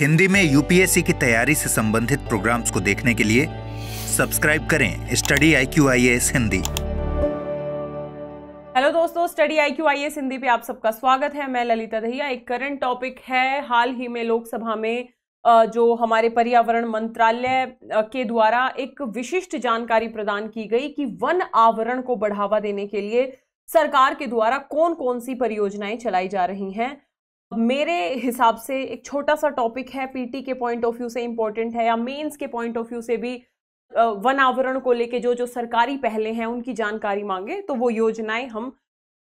हिंदी में यूपीएससी की तैयारी से संबंधित प्रोग्राम्स को देखने के लिए सब्सक्राइब करें study IQ IAS Hindi. Hello दोस्तों, स्टडी IQ IAS हिंदी पे आप सबका स्वागत है। मैं ललिता दहिया। एक करंट टॉपिक है, हाल ही में लोकसभा में जो हमारे पर्यावरण मंत्रालय के द्वारा एक विशिष्ट जानकारी प्रदान की गई कि वन आवरण को बढ़ावा देने के लिए सरकार के द्वारा कौन कौन सी परियोजनाएं चलाई जा रही हैं। मेरे हिसाब से एक छोटा सा टॉपिक है, पीटी के पॉइंट ऑफ व्यू से इंपॉर्टेंट है या मेंस के पॉइंट ऑफ व्यू से भी वन आवरण को लेके जो सरकारी पहले हैं उनकी जानकारी मांगे तो वो योजनाएं हम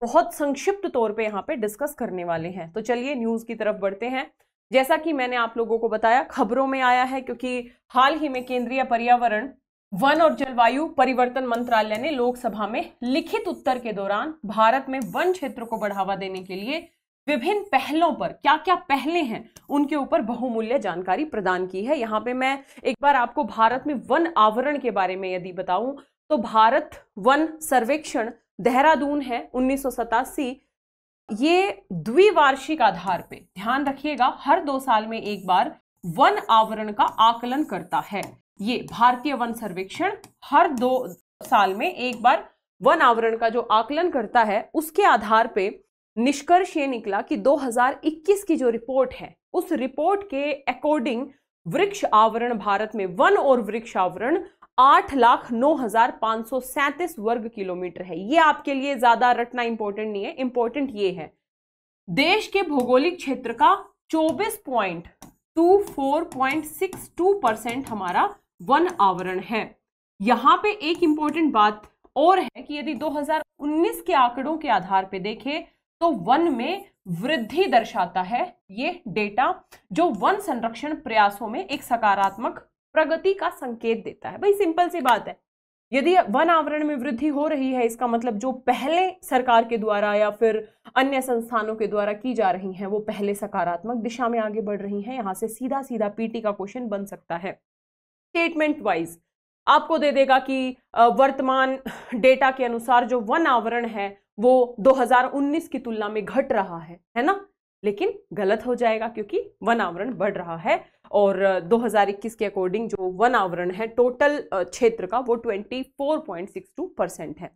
बहुत संक्षिप्त तौर पे यहाँ पे डिस्कस करने वाले हैं। तो चलिए न्यूज की तरफ बढ़ते हैं। जैसा कि मैंने आप लोगों को बताया, खबरों में आया है क्योंकि हाल ही में केंद्रीय पर्यावरण, वन और जलवायु परिवर्तन मंत्रालय ने लोकसभा में लिखित उत्तर के दौरान भारत में वन क्षेत्र को बढ़ावा देने के लिए विभिन्न पहलों पर क्या क्या पहले हैं उनके ऊपर बहुमूल्य जानकारी प्रदान की है। यहाँ पे मैं एक बार आपको भारत में वन आवरण के बारे में यदि बताऊं तो भारत वन सर्वेक्षण देहरादून है 1987। ये द्विवार्षिक आधार पे, ध्यान रखिएगा, हर 2 साल में एक बार वन आवरण का आकलन करता है। ये भारतीय वन सर्वेक्षण हर 2 साल में एक बार वन आवरण का जो आकलन करता है, उसके आधार पे निष्कर्ष ये निकला कि 2021 की जो रिपोर्ट है उस रिपोर्ट के अकॉर्डिंग वृक्ष आवरण भारत में, वन और वृक्ष आवरण 8,09,537 वर्ग किलोमीटर है। ये आपके लिए ज्यादा रटना इंपॉर्टेंट नहीं है, इंपॉर्टेंट ये है देश के भौगोलिक क्षेत्र का 24.24.62% हमारा वन आवरण है। यहां पे एक इंपॉर्टेंट बात और है कि यदि 2019 के आंकड़ों के आधार पे देखें तो वन में वृद्धि दर्शाता है ये डेटा, जो वन संरक्षण प्रयासों में एक सकारात्मक प्रगति का संकेत देता है। भाई सिंपल सी बात है, यदि वन आवरण में वृद्धि हो रही है इसका मतलब जो पहले सरकार के द्वारा या फिर अन्य संस्थानों के द्वारा की जा रही हैं वो पहले सकारात्मक दिशा में आगे बढ़ रही हैं। यहां से सीधा सीधा पीटी का क्वेश्चन बन सकता है। स्टेटमेंट वाइज आपको दे देगा कि वर्तमान डेटा के अनुसार जो वन आवरण है वो 2019 की तुलना में घट रहा है ना, लेकिन गलत हो जाएगा क्योंकि वन आवरण बढ़ रहा है और 2021 के अकॉर्डिंग जो वन आवरण है टोटल क्षेत्र का वो 24.62% है।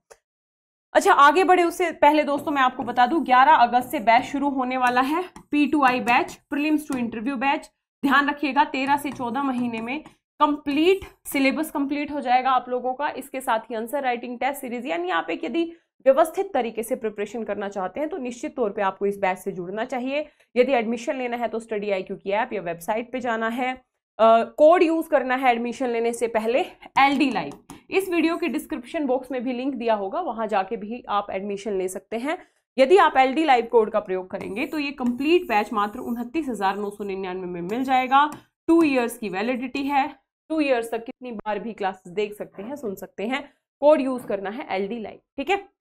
अच्छा, आगे बढ़े उससे पहले दोस्तों मैं आपको बता दूं 11 अगस्त से बैच शुरू होने वाला है, P2I batch, prelims to interview batch. ध्यान रखिएगा 13 से 14 महीने में कंप्लीट सिलेबस कंप्लीट हो जाएगा आप लोगों का। इसके साथ ही आंसर राइटिंग टेस्ट सीरीज, यानी आप एक यदि व्यवस्थित तरीके से प्रिपरेशन करना चाहते हैं तो निश्चित तौर पे आपको इस बैच से जुड़ना चाहिए। यदि एडमिशन लेना है तो स्टडी IQ की ऐप या वेबसाइट पे जाना है, कोड यूज करना है एडमिशन लेने से पहले LD लाइव। इस वीडियो के डिस्क्रिप्शन बॉक्स में भी लिंक दिया होगा, वहां जाके भी आप एडमिशन ले सकते हैं। यदि आप LD लाइव कोड का प्रयोग करेंगे तो ये कंप्लीट बैच मात्र 29,999 में मिल जाएगा। 2 ईयर्स की वैलिडिटी है, 2 ईयर्स तक कितनी बार भी क्लासेस देख सकते हैं, सुन सकते हैं। कोड यूज करना है LD लाइव, ठीक है।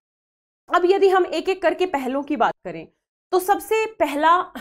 अब यदि हम एक एक करके पहलों की बात करें तो सबसे पहला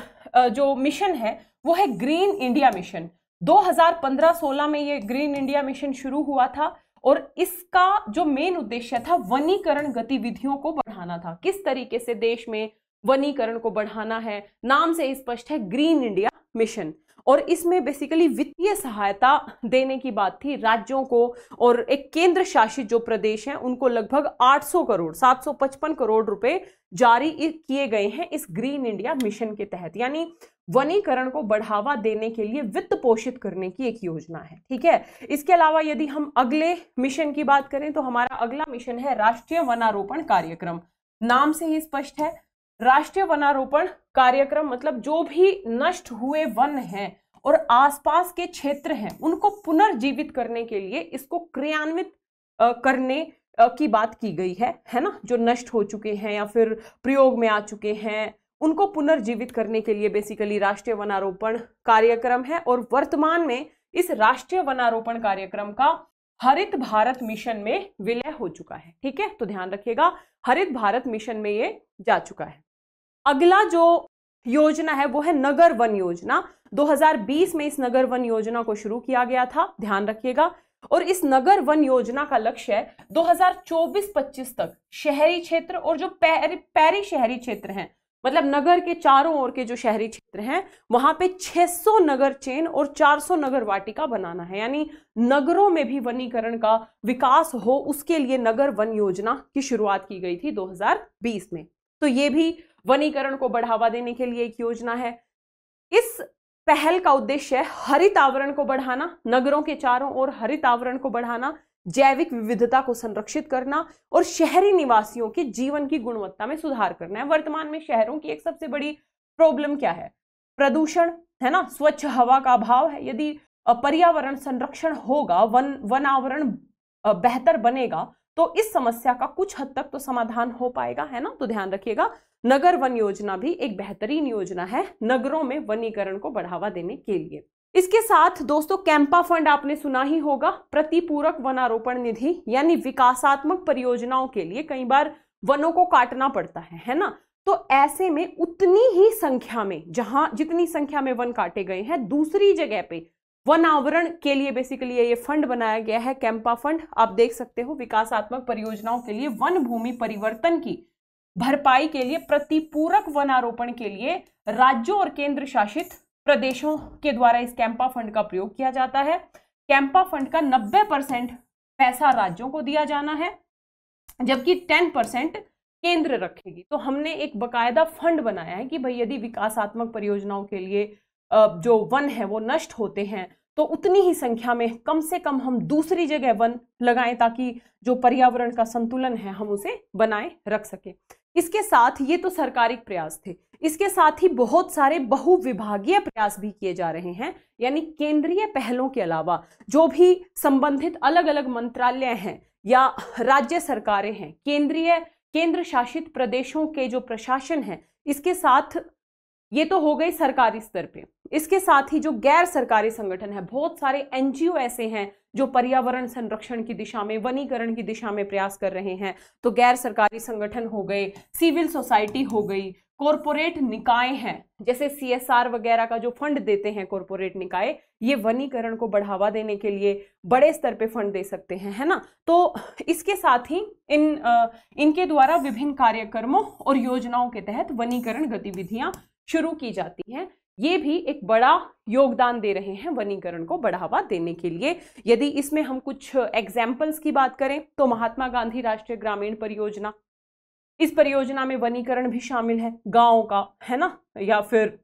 जो मिशन है वो है ग्रीन इंडिया मिशन। 2015-16 में ये ग्रीन इंडिया मिशन शुरू हुआ था और इसका जो मेन उद्देश्य था वनीकरण गतिविधियों को बढ़ाना था। किस तरीके से देश में वनीकरण को बढ़ाना है, नाम से स्पष्ट है, ग्रीन इंडिया मिशन। और इसमें बेसिकली वित्तीय सहायता देने की बात थी राज्यों को, और एक केंद्र शासित जो प्रदेश हैं उनको लगभग 800 करोड़ 755 करोड़ रुपए जारी किए गए हैं इस ग्रीन इंडिया मिशन के तहत, यानी वनीकरण को बढ़ावा देने के लिए वित्त पोषित करने की एक योजना है, ठीक है। इसके अलावा यदि हम अगले मिशन की बात करें तो हमारा अगला मिशन है राष्ट्रीय वनारोपण कार्यक्रम। नाम से ही स्पष्ट है, राष्ट्रीय वनारोपण कार्यक्रम मतलब जो भी नष्ट हुए वन हैं और आसपास के क्षेत्र हैं उनको पुनर्जीवित करने के लिए इसको क्रियान्वित करने की बात की गई है ना। जो नष्ट हो चुके हैं या फिर प्रयोग में आ चुके हैं उनको पुनर्जीवित करने के लिए बेसिकली राष्ट्रीय वनारोपण कार्यक्रम है। और वर्तमान में इस राष्ट्रीय वनारोपण कार्यक्रम का हरित भारत मिशन में विलय हो चुका है, ठीक है। तो ध्यान रखिएगा हरित भारत मिशन में ये जा चुका है। अगला जो योजना है वो है नगर वन योजना। 2020 में इस नगर वन योजना को शुरू किया गया था, ध्यान रखिएगा। और इस नगर वन योजना का लक्ष्य है 2024-25 तक शहरी क्षेत्र और जो पैरी शहरी क्षेत्र हैं मतलब नगर के चारों ओर के जो शहरी क्षेत्र हैं वहां पे 600 नगर चेन और 400 नगर वाटिका बनाना है, यानी नगरों में भी वनीकरण का विकास हो, उसके लिए नगर वन योजना की शुरुआत की गई थी 2020 में। तो ये भी वनीकरण को बढ़ावा देने के लिए एक योजना है। इस पहल का उद्देश्य है हरित आवरण को बढ़ाना, नगरों के चारों ओर हरित आवरण को बढ़ाना, जैविक विविधता को संरक्षित करना और शहरी निवासियों के जीवन की गुणवत्ता में सुधार करना है। वर्तमान में शहरों की एक सबसे बड़ी प्रॉब्लम क्या है? प्रदूषण है ना, स्वच्छ हवा का अभाव है। यदि पर्यावरण संरक्षण होगा, वन आवरण बेहतर बनेगा, तो इस समस्या का कुछ हद तक तो समाधान हो पाएगा, है ना। तो ध्यान रखिएगा, नगर वन योजना भी एक बेहतरीन योजना है नगरों में वनीकरण को बढ़ावा देने के लिए। इसके साथ दोस्तों कैंपा फंड आपने सुना ही होगा, प्रतिपूरक वनारोपण निधि, यानी विकासात्मक परियोजनाओं के लिए कई बार वनों को काटना पड़ता है ना। तो ऐसे में उतनी ही संख्या में, जितनी संख्या में वन काटे गए हैं, दूसरी जगह पे वन आवरण के लिए बेसिकली ये फंड बनाया गया है, कैंपा फंड। आप देख सकते हो, विकासात्मक परियोजनाओं के लिए वन भूमि परिवर्तन की भरपाई के लिए, प्रतिपूरक वनारोपण के लिए राज्यों और केंद्र शासित प्रदेशों के द्वारा इस कैंपा फंड का प्रयोग किया जाता है। कैंपा फंड का 90% पैसा राज्यों को दिया जाना है, जबकि 10% केंद्र रखेगी। तो हमने एक बकायदा फंड बनाया है कि भाई यदि विकासात्मक परियोजनाओं के लिए जो वन है वो नष्ट होते हैं, तो उतनी ही संख्या में कम से कम हम दूसरी जगह वन लगाएं, ताकि जो पर्यावरण का संतुलन है हम उसे बनाए रख सके। इसके साथ ये तो सरकारी प्रयास थे, इसके साथ ही बहुत सारे बहुविभागीय प्रयास भी किए जा रहे हैं, यानी केंद्रीय पहलों के अलावा जो भी संबंधित अलग अलग मंत्रालय हैं या राज्य सरकारें हैं, केंद्र शासित प्रदेशों के जो प्रशासन है, इसके साथ ये तो हो गई सरकारी स्तर पे। इसके साथ ही जो गैर सरकारी संगठन है, बहुत सारे एनजीओ ऐसे हैं जो पर्यावरण संरक्षण की दिशा में, वनीकरण की दिशा में प्रयास कर रहे हैं। तो गैर सरकारी संगठन हो गए, सिविल सोसाइटी हो गई, कॉरपोरेट निकाय हैं, जैसे CSR वगैरह का जो फंड देते हैं कॉरपोरेट निकाय, ये वनीकरण को बढ़ावा देने के लिए बड़े स्तर पे फंड दे सकते हैं, है ना। तो इसके साथ ही इनके द्वारा विभिन्न कार्यक्रमों और योजनाओं के तहत वनीकरण गतिविधियां शुरू की जाती हैं। ये भी एक बड़ा योगदान दे रहे हैं वनीकरण को बढ़ावा देने के लिए। यदि इसमें हम कुछ एग्जाम्पल्स की बात करें तो महात्मा गांधी राष्ट्रीय ग्रामीण परियोजना, इस परियोजना में वनीकरण भी शामिल है, गांव का, है ना, या फिर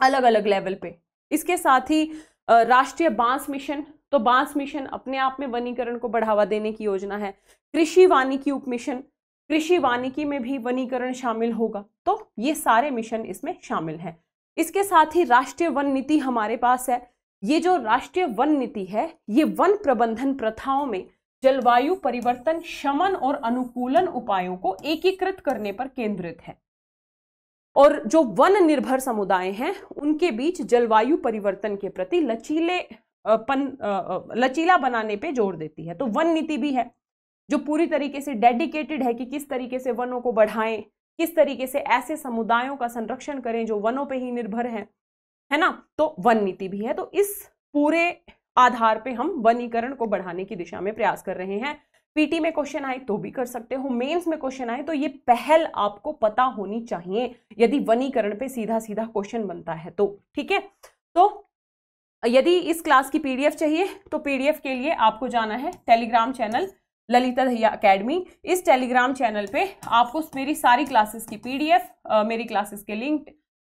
अलग अलग लेवल पे। इसके साथ ही राष्ट्रीय बांस मिशन, तो बांस मिशन अपने आप में वनीकरण को बढ़ावा देने की योजना है। कृषि वानिकी उपमिशन, कृषि वानिकी में भी वनीकरण शामिल होगा। तो ये सारे मिशन इसमें शामिल हैं। इसके साथ ही राष्ट्रीय वन नीति हमारे पास है। ये जो राष्ट्रीय वन नीति है, ये वन प्रबंधन प्रथाओं में जलवायु परिवर्तन शमन और अनुकूलन उपायों को एकीकृत करने पर केंद्रित है, और जो वन निर्भर समुदाय हैं उनके बीच जलवायु परिवर्तन के प्रति लचीला बनाने पे जोर देती है। तो वन नीति भी है जो पूरी तरीके से डेडिकेटेड है कि किस तरीके से वनों को बढ़ाएं, किस तरीके से ऐसे समुदायों का संरक्षण करें जो वनों पे ही निर्भर है ना। तो वन नीति भी है। तो इस पूरे आधार पे हम वनीकरण को बढ़ाने की दिशा में प्रयास कर रहे हैं। पीटी में क्वेश्चन आए तो भी कर सकते हो, मेंस में क्वेश्चन आए तो ये पहल आपको पता होनी चाहिए यदि वनीकरण पे सीधा सीधा क्वेश्चन बनता है तो, ठीक है। तो यदि इस क्लास की पीडीएफ चाहिए तो पीडीएफ के लिए आपको जाना है Telegram channel Lalita Dahiya academy. इस टेलीग्राम चैनल पे आपको मेरी सारी क्लासेस की पीडीएफ, मेरी क्लासेस के लिंक,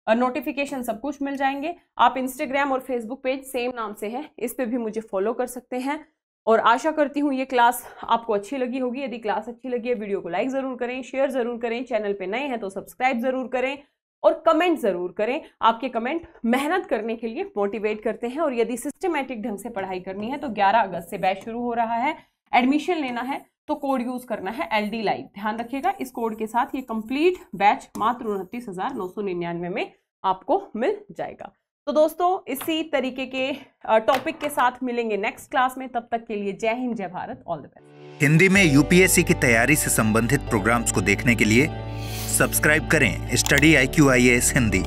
नोटिफिकेशन सब कुछ मिल जाएंगे। आप इंस्टाग्राम और फेसबुक पेज सेम नाम से है, इस पे भी मुझे फॉलो कर सकते हैं। और आशा करती हूँ ये क्लास आपको अच्छी लगी होगी। यदि क्लास अच्छी लगी है, वीडियो को लाइक जरूर करें, शेयर जरूर करें, चैनल पे नए हैं तो सब्सक्राइब जरूर करें और कमेंट जरूर करें। आपके कमेंट मेहनत करने के लिए मोटिवेट करते हैं। और यदि सिस्टमेटिक ढंग से पढ़ाई करनी है तो 11 अगस्त से बैच शुरू हो रहा है। एडमिशन लेना है तो कोड यूज करना है LD लाइव, ध्यान रखिएगा। इस कोड के साथ ये कंप्लीट बैच मात्र 29,999 में आपको मिल जाएगा। तो दोस्तों इसी तरीके के टॉपिक के साथ मिलेंगे नेक्स्ट क्लास में। तब तक के लिए जय हिंद, जय Bharat, all the best. Hindi में UPSC की तैयारी से संबंधित प्रोग्राम्स को देखने के लिए सब्सक्राइब करें स्टडी IQ IAS हिंदी।